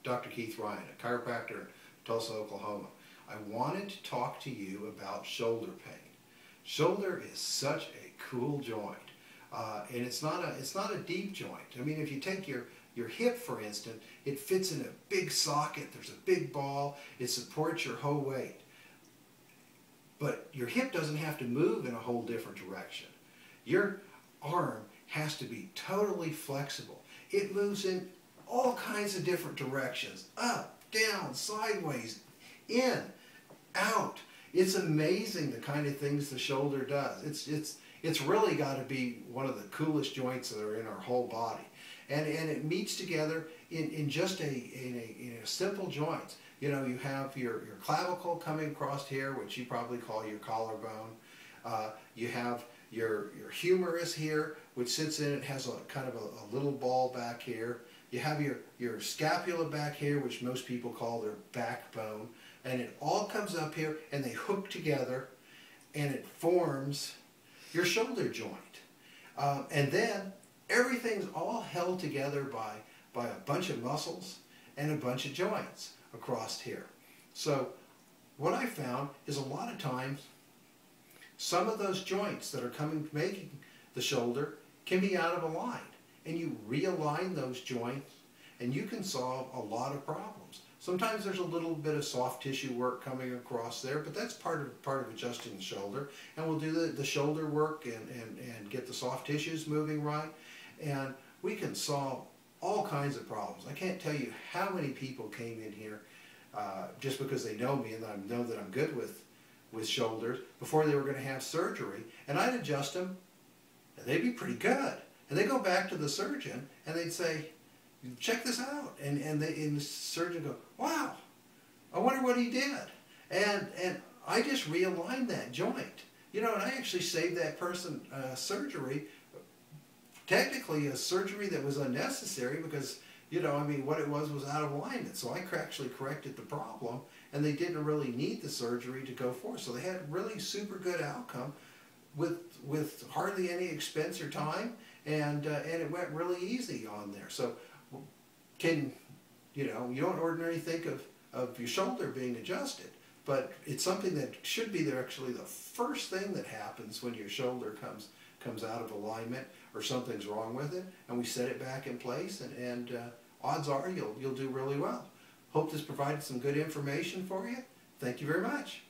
Dr. Keith Ryan, a chiropractor in Tulsa, Oklahoma. I wanted to talk to you about shoulder pain. Shoulder is such a cool joint, and it's not a deep joint. I mean, if you take your hip, for instance, it fits in a big socket. There's a big ball. It supports your whole weight. But your hip doesn't have to move in a whole different direction. Your arm has to be totally flexible. It moves in all kinds of different directions, up, down, sideways, in, out. It's amazing the kind of things the shoulder does. It's really got to be one of the coolest joints that are in our whole body. And it meets together in just a simple joints. You know, you have your clavicle coming across here, which you probably call your collarbone. You have your humerus here, which sits in it, has a kind of a little ball back here. You have your scapula back here, which most people call their backbone. And it all comes up here, and they hook together, and it forms your shoulder joint. And then everything's all held together by a bunch of muscles and a bunch of joints across here. So what I found is a lot of times some of those joints that are making the shoulder can be out of line, and you realign those joints and you can solve a lot of problems. Sometimes there's a little bit of soft tissue work coming across there, but that's part of adjusting the shoulder, and we'll do the shoulder work and get the soft tissues moving right, and we can solve all kinds of problems. I can't tell you how many people came in here just because they know me and I know that I'm good with shoulders before they were going to have surgery, and I'd adjust them and they'd be pretty good, and they go back to the surgeon and they'd say, check this out, and the surgeon go, wow, I wonder what he did, and I just realigned that joint, you know, and I actually saved that person surgery, technically a surgery that was unnecessary because, you know, I mean, what it was out of alignment. So I actually corrected the problem, and they didn't really need the surgery to go forward. So they had really super good outcome with hardly any expense or time, and it went really easy on there. So you know, you don't ordinarily think of your shoulder being adjusted, but it's something that should be there actually the first thing that happens when your shoulder comes out of alignment or something's wrong with it, and we set it back in place, and odds are you'll do really well. Hope this provided some good information for you. Thank you very much.